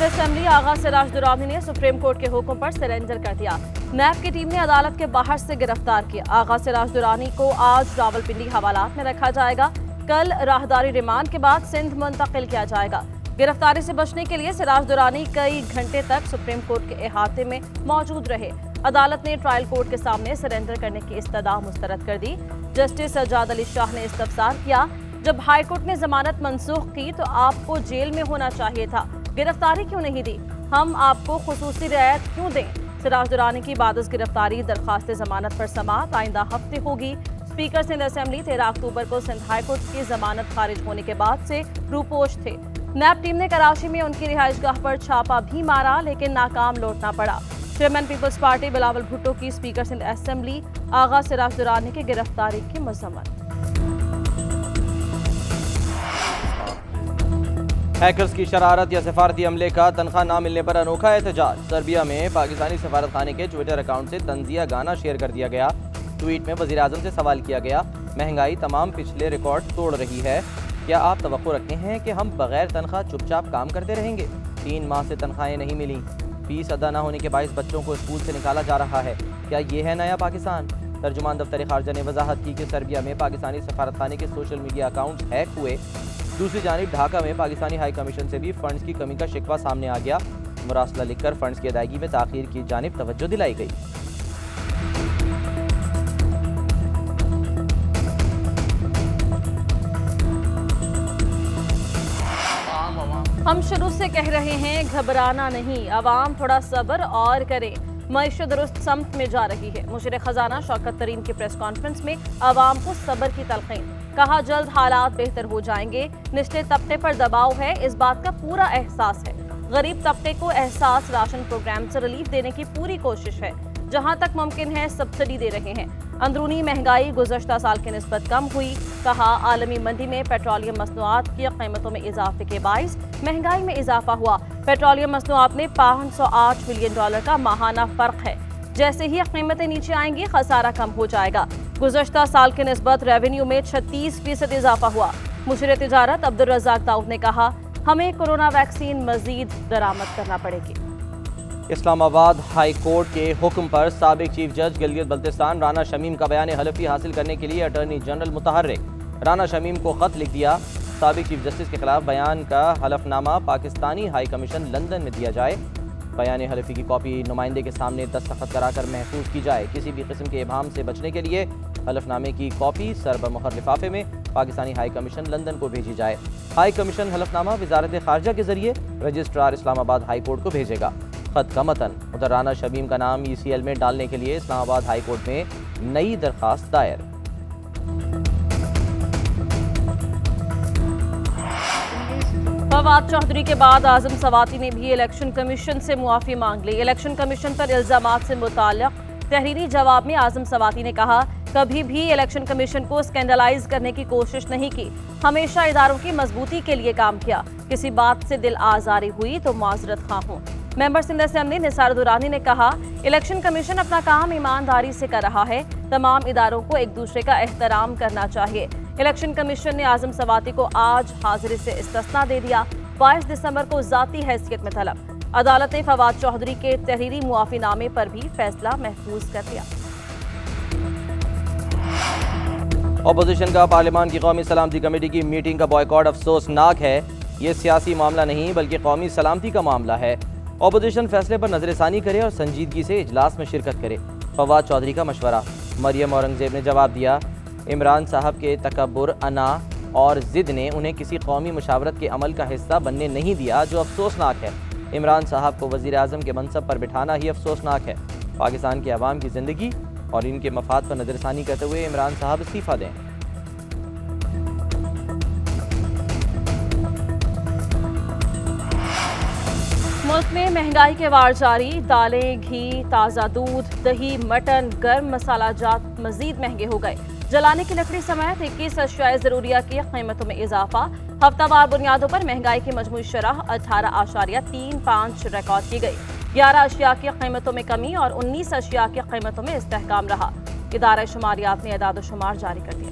Sindh assembly Agha Siraj Durrani ने supreme court के हुक्म पर सरेंडर कर दिया। नैब की टीम ने अदालत के बाहर से गिरफ्तार किया। आगा सिराज दुरानी को आज रावलपिंडी हवालात में रखा जाएगा। कल राहदारी रिमांड के बाद सिंध मुंतकिल किया जाएगा। गिरफ्तारी से बचने के लिए सिराज दुरानी कई घंटे तक सुप्रीम कोर्ट के अहाते में मौजूद रहे। अदालत ने ट्रायल कोर्ट के सामने सरेंडर करने की इस्तदा मुस्तरद कर दी। जस्टिस सज्जाद अली शाह ने इस्तफसार किया, जब हाईकोर्ट ने जमानत मंसूख की तो आपको जेल में होना चाहिए था, गिरफ्तारी क्यों नहीं दी? हम आपको खुसूसी रियायत क्यों दें? सिराज दुरानी की बादस गिरफ्तारी दरखास्त जमानत पर समाअत आइंदा हफ्ते होगी। स्पीकर सिंध असेंबली 13 अक्टूबर को सिंध हाईकोर्ट की जमानत खारिज होने के बाद से रूपोश थे। नैब टीम ने कराची में उनकी रिहाइशगाह पर छापा भी मारा, लेकिन नाकाम लौटना पड़ा। चेयरमैन पीपल्स पार्टी बिलावल भुट्टो की स्पीकर सिंध असेंबली आगा सिराज दुरानी की गिरफ्तारी की मजम्मत। हैकर्स की शरारत या सफारती अमले का तनख्वाह ना मिलने पर अनोखा एहतजाज। सर्बिया में पाकिस्तानी सफारत खाने के ट्विटर अकाउंट से तंजिया गाना शेयर कर दिया गया। ट्वीट में वज़ीर आज़म से सवाल किया गया, महंगाई तमाम पिछले रिकॉर्ड तोड़ रही है, क्या आप तवक्को रखते हैं कि हम बगैर तनख्वाह चुपचाप काम करते रहेंगे? 3 माह से तनख्वाहें नहीं मिली, फीस अदा न होने के बायस बच्चों को स्कूल से निकाला जा रहा है। क्या ये है नया पाकिस्तान? तर्जुमान दफ्तर खारजा ने वजाहत की कि सर्बिया में पाकिस्तानी सफारत खाने के सोशल मीडिया अकाउंट हैक हुए। दूसरी जानिब ढाका में पाकिस्तानी हाई कमीशन से भी फंड्स की कमी का शिकवा सामने आ गया। मुरासला लिखकर फंड्स की अदायगी में ताखीर की जानिब तवज्जो दिलाई गई। हम शुरू से कह रहे हैं, घबराना नहीं, अवाम थोड़ा सब्र और करें। मईशत दुरुस्त समत में जा रही है। मुशीर खजाना शौकत तरीन की प्रेस कॉन्फ्रेंस में अवाम को सब्र की तलकीन, कहा जल्द हालात बेहतर हो जाएंगे। निचले तबके पर दबाव है, इस बात का पूरा एहसास है। गरीब तबके को एहसास, राशन प्रोग्राम से रिलीफ देने की पूरी कोशिश है। जहां तक मुमकिन है सब्सिडी दे रहे हैं। अंदरूनी महंगाई गुज़श्ता साल की निस्बत कम हुई। कहा आलमी मंडी में पेट्रोलियम मसनूआत की कीमतों में इजाफे के बाइस महंगाई में इजाफा हुआ। पेट्रोलियम मसनूआत में $508 मिलियन का माहाना फर्क है। जैसे ही कीमतें नीचे आएंगी खसारा कम हो जाएगा। गुज़श्ता साल की निस्बत रेवेन्यू में 36% इजाफा हुआ। मुशीर तिजारत अब्दुल रज़ाक दाऊद ने कहा, हमें कोरोना वैक्सीन मजीद दरामद करना पड़ेगी। इस्लामाबाद हाई कोर्ट के हुक्म पर साबिक चीफ जज गिलगित बल्तिस्तान राना शमीम का बयान हलफी हासिल करने के लिए अटॉर्नी जनरल मुतहर्रिक। राना शमीम को खत लिख दिया, साबिक चीफ जस्टिस के खिलाफ बयान का हलफनामा पाकिस्तानी हाई कमीशन लंदन में दिया जाए। बयान हलफी की कॉपी नुमाइंदे के सामने दस्तखत कराकर महफूज की जाए। किसी भी किस्म के इबाहम से बचने के लिए हलफनामे की कॉपी सरबमुहर लिफाफे में पाकिस्तानी हाई कमीशन लंदन को भेजी जाए। हाई कमीशन हलफनामा वजारत खारजा के जरिए रजिस्ट्रार इस्लामाबाद हाई कोर्ट को भेजेगा। खत का मतन, उधर राना शमीम का नाम ECL में डालने के लिए इस्लामाबाद हाई कोर्ट में नई दरखास्त दायर। फवाद चौधरी के बाद आजम सवाती ने भी इलेक्शन कमीशन से मुआफी मांग ली। इलेक्शन कमीशन पर इल्जामात से मुताल्लिक तहरीरी जवाब में आजम सवाती ने कहा, कभी भी इलेक्शन कमीशन को स्कैंडलाइज करने की कोशिश नहीं की, हमेशा इदारों की मजबूती के लिए काम किया। किसी बात से दिल आजारी हुई तो माजरत खां हूं। मेंबर सिंध असेंबली निसार दुरानी ने कहा, इलेक्शन कमीशन अपना काम ईमानदारी से कर रहा है। तमाम इदारों को एक दूसरे का एहतराम करना चाहिए। इलेक्शन कमीशन ने आजम सवाती को आज हाजिरी से इस्तिस्ना दे दिया। 22 दिसंबर को जाती हैसियत में तलब। अदालत ने फवाद चौधरी के तहरीरी मुआफीनामे पर भी फैसला महफूज कर दिया। अपोजिशन का पार्लियामान की कौमी सलामती कमेटी की मीटिंग का बॉयकॉट अफसोसनाक है। ये सियासी मामला नहीं बल्कि कौमी सलामती का मामला है। अपोजिशन फैसले पर नजरसानी करे और संजीदगी से इजलास में शिरकत करे। फवाद चौधरी का मशवरा। मरियम औरंगजेब ने जवाब दिया, इमरान साहब के तकब्बुर, अना और जिद ने उन्हें किसी कौमी मुशावरत के अमल का हिस्सा बनने नहीं दिया, जो अफसोसनाक है। इमरान साहब को वज़ीर आज़म के मनसब पर बिठाना ही अफसोसनाक है। पाकिस्तान के अवाम की ज़िंदगी और इनके मफाद पर नजरसानी करते हुए इमरान साहब इस्तीफ़ा दें। मुल्क में महंगाई के वार जारी। दालें, घी, ताज़ा दूध, दही, मटन, गर्म मसाला जात मजीद महंगे हो गए। जलाने की लकड़ी समेत 21 अशियाए ज़रूरिया की कीमतों में इजाफा। हफ्तावार बुनियादों पर महंगाई की मजमूई शरह 18.35 रिकॉर्ड की गई। 11 अशिया की कीमतों में कमी और 19 अशिया की कीमतों में इस्तेहकाम रहा। इदारा शुमारियात ने एदाद शुमार जारी कर दिया।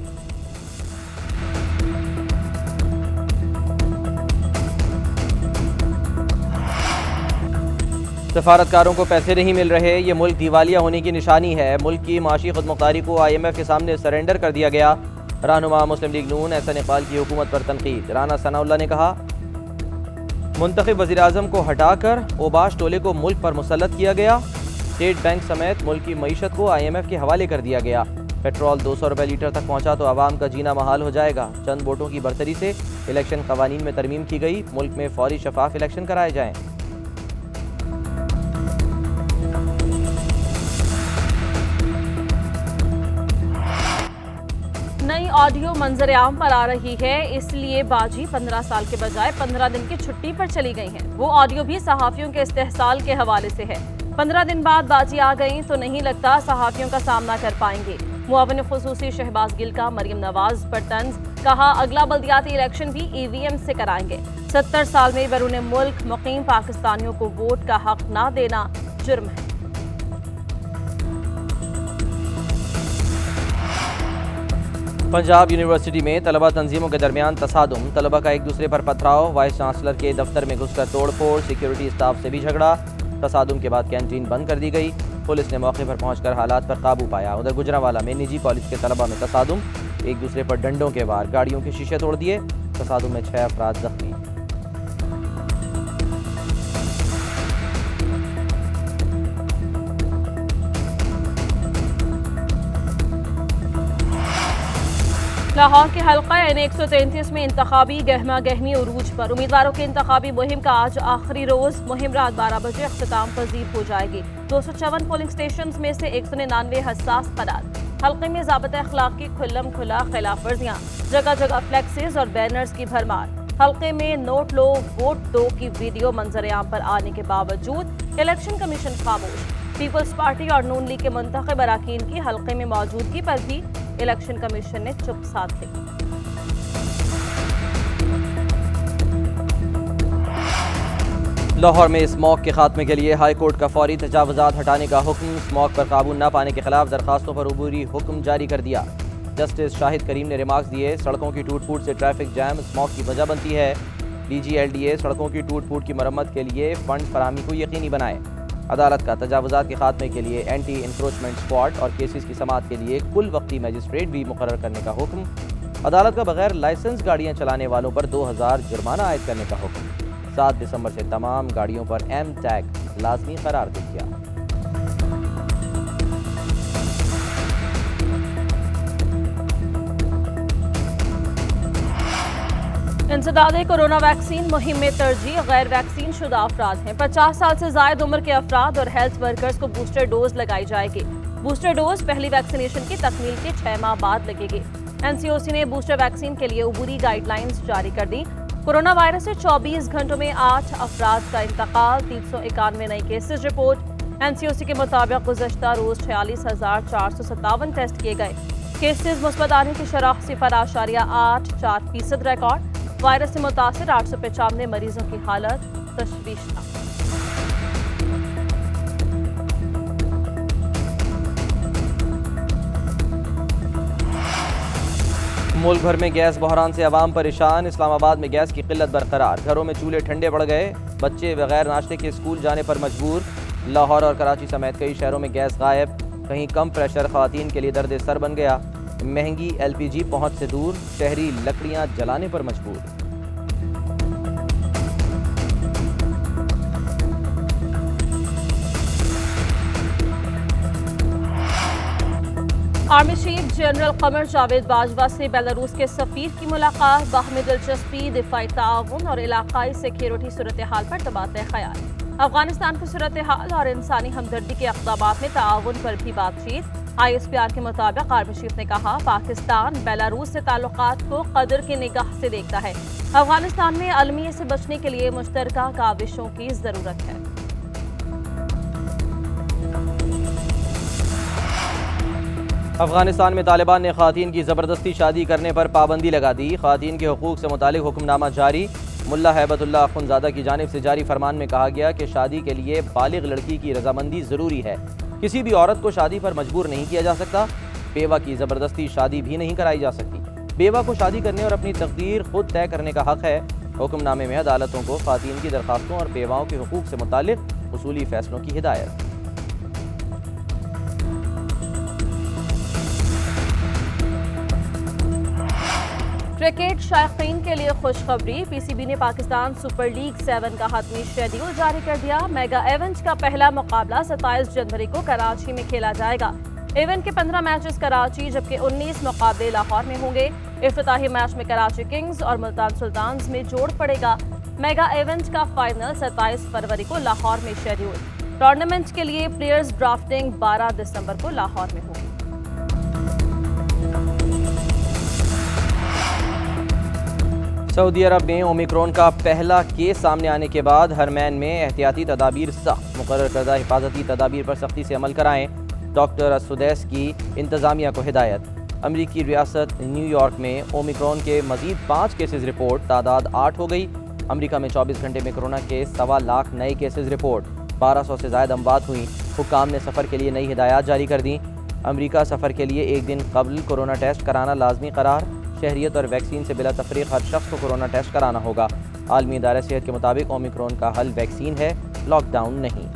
सफारतकारों को पैसे नहीं मिल रहे, ये मुल्क दिवालिया होने की निशानी है। मुल्क की माशी खुदमुख्तारी को IMF के सामने सरेंडर कर दिया गया। रहनुमा मुस्लिम लीग नून एहसन इकबाल की हुकूमत पर तनकीद। राना सनाउल्लाह ने कहा, मुंतखब वज़ीर-ए-आज़म को हटाकर ओबाश टोले को मुल्क पर मुसल्लत किया गया। स्टेट बैंक समेत मुल्क की मईशत को IMF के हवाले कर दिया गया। पेट्रोल 200 रुपये लीटर तक पहुंचा तो आवाम का जीना महाल हो जाएगा। चंद वोटों की बरतरी से इलेक्शन कवानीन में तरमीम की गई। मुल्क में फौरी शफाफ इलेक्शन कराए जाएं। नई ऑडियो मंजर आम पर आ रही है, इसलिए बाजी 15 साल के बजाय 15 दिन की छुट्टी पर चली गई है। वो ऑडियो भी सहाफियों के इस्तेहसाल के हवाले से है। 15 दिन बाद बाजी आ गई तो नहीं लगता सहाफियों का सामना कर पाएंगे। मुआविन खुसूसी शहबाज गिल का मरियम नवाज पर तंज, कहा अगला बल्दियाती इलेक्शन भी EVM से कराएंगे। 70 साल में बैरून मुल्क मुकीम पाकिस्तानियों को वोट का हक ना देना जुर्म है। पंजाब यूनिवर्सिटी में तलबा तंजीमों के दरमियान तसादुम, तलबा का एक दूसरे पर पथराव, वाइस चांसलर के दफ्तर में घुसकर तोड़फोड़, सिक्योरिटी स्टाफ से भी झगड़ा। तसादुम के बाद कैंटीन बंद कर दी गई। पुलिस ने मौके पर पहुंचकर हालात पर काबू पाया। उधर गुजरांवाला में निजी कॉलेज के तलबा में तसादुम, एक दूसरे पर डंडों के वार, गाड़ियों के शीशे तोड़ दिए। तसादुम में 6 अफराद जख्मी। लाहौर के हल्का N133 में इंतखाबी गहमा गहमी उरूज पर। उम्मीदवारों की इंतखाबी मुहिम का आज आखिरी रोज। मुहिम रात 12 बजे अख्ताम पजीर हो जाएगी। 254 पोलिंग स्टेशन में से 199 हसास करार। हल्के में ज़ाबिता अखलाक की खुल्लम खुला खिलाफ वर्जियाँ, जगह जगह फ्लैक्सेस और बैनर्स की भरमार। हल्के में नोट लो वोट दो की वीडियो मंजरेआम पर आने के बावजूद इलेक्शन कमीशन खामोश। पीपल्स पार्टी और नून लीग के मुंतखब अरकान की हल्के में मौजूदगी पर भी इलेक्शन कमीशन ने चुप साध ली। लाहौर में स्मॉग के खात्मे के लिए हाई कोर्ट का फौरी तजावुजात हटाने का हुक्म। स्मॉग पर काबू न पाने के खिलाफ दरखास्तों पर अबूरी हुक्म जारी कर दिया। जस्टिस शाहिद करीम ने रिमार्क्स दिए, सड़कों की टूट फूट से ट्रैफिक जैम स्मॉग की वजह बनती है। DG LDA सड़कों की टूट फूट की मरम्मत के लिए फंड फराहमी को यकीनी बनाए। अदालत का तजावुजात के खात्मे के लिए एंटी इंक्रोचमेंट स्क्वाड और केसेस की समाअत के लिए कुल वक्ती मजिस्ट्रेट भी मुकर्रर करने का हुक्म। अदालत का बगैर लाइसेंस गाड़ियां चलाने वालों पर 2000 जुर्माना आयद करने का हुक्म। 7 दिसंबर से तमाम गाड़ियों पर M टैग लाजमी करार दे दिया। इंसदादे कोरोना वैक्सीन मुहिम में तरजीह गैर वैक्सीन शुदा अफराद हैं। 50 साल से जायद उम्र के अफराद और हेल्थ वर्कर्स को बूस्टर डोज लगाई जाएगी। बूस्टर डोज पहली वैक्सीनेशन की तकमील के 6 माह बाद लगेगी। NCOC ने बूस्टर वैक्सीन के लिए उबूरी गाइडलाइंस जारी कर दी। कोरोना वायरस से 24 घंटों में 8 अफराद का इंतकाल, 391 नए केसेज रिपोर्ट। NCOC के मुताबिक गुज़श्ता रोज 46,457 टेस्ट किए गए। केसेज मुस्बत आने की शरह 0.84% रिकॉर्ड। वायरस से मुतासिर 895 मरीजों की हालत तशवीशनाक। मुल्क भर में गैस बहरान से अवाम परेशान। इस्लामाबाद में गैस की किल्लत बरकरार। घरों में चूल्हे ठंडे पड़ गए। बच्चे बगैर नाश्ते के स्कूल जाने पर मजबूर। लाहौर और कराची समेत कई शहरों में गैस गायब। कहीं कम प्रेशर ख़वातीन के लिए दर्द सर बन गया। महंगी LPG पहुंच से दूर। शहरी लकड़ियां जलाने पर मजबूर। Army chief general Qamar Javed Bajwa से बेलारूस के सफीर की मुलाकात। बाहमी दिलचस्पी, दिफाई ताउन और इलाकाई सिक्योरिटी सूरत हाल पर तबादला ख्याल। अफगानिस्तान की सूरत हाल और इंसानी हमदर्दी के इक़दामात में ताउन पर भी बातचीत। ISPR के मुताबिक आर्मी चीफ ने कहा, पाकिस्तान बेलारूस से ताल्लुकात को कदर की निगाह से देखता है। अफगानिस्तान में अलमिये से बचने के लिए मुश्तरका काविशों की जरूरत है। अफगानिस्तान में तालिबान ने ख़वातीन की ज़बरदस्ती शादी करने पर पाबंदी लगा दी। ख़वातीन के हुकूक से मुतालिक हुक्मनामा जारी। मुल्ला हैबतुल्लाह अख़ुंज़ादा की जानिब से जारी फरमान में कहा गया कि शादी के लिए बालिग लड़की की रजामंदी ज़रूरी है। किसी भी औरत को शादी पर मजबूर नहीं किया जा सकता। बेवा की ज़बरदस्ती शादी भी नहीं कराई जा सकती। बेवा को शादी करने और अपनी तकदीर खुद तय करने का हक है। हुक्मनामे में अदालतों को ख़वातीन की दरखास्तों और बेवाओं के हुकूक से मुतालिक उसूली फैसलों की हिदायत। क्रिकेट शायकीन के लिए खुशखबरी, पीसीबी ने पाकिस्तान सुपर लीग 7 का हतमी शेड्यूल जारी कर दिया। मेगा इवेंट का पहला मुकाबला 27 जनवरी को कराची में खेला जाएगा। इवेंट के 15 मैचेस कराची जबकि 19 मुकाबले लाहौर में होंगे। इफ्तिताही मैच में कराची किंग्स और मुल्तान सुल्तान्स में जोड़ पड़ेगा। मेगा इवेंट का फाइनल 27 फरवरी को लाहौर में शेड्यूल। टूर्नामेंट के लिए प्लेयर्स ड्राफ्टिंग 12 दिसंबर को लाहौर में होगी। सऊदी अरब में ओमिक्रॉन का पहला केस सामने आने के बाद हरमैन में एहतियाती तदाबीर सख्त, मुकर्रर करदा हिफाजती तदाबीर पर सख्ती से अमल कराएं। डॉक्टर असुदैस की इंतजामिया को हिदायत। अमरीकी रियासत न्यूयॉर्क में ओमिक्रॉन के मजीद 5 केसेस रिपोर्ट, तादाद 8 हो गई। अमरीका में 24 घंटे में कोरोना के 1.25 लाख नए केसेस रिपोर्ट, 1200 से ज़ायद अमवात हुई। हुक्काम ने सफ़र के लिए नई हिदायत जारी कर दी। अमरीका सफ़र के लिए एक दिन कबल कोरोना टेस्ट कराना लाजमी करार। शहरियत और वैक्सीन से बिला तफरीक हर शख्स को कोरोना टेस्ट कराना होगा। आलमी इदारे सेहत के मुताबिक ओमिक्रॉन का हल वैक्सीन है, लॉकडाउन नहीं।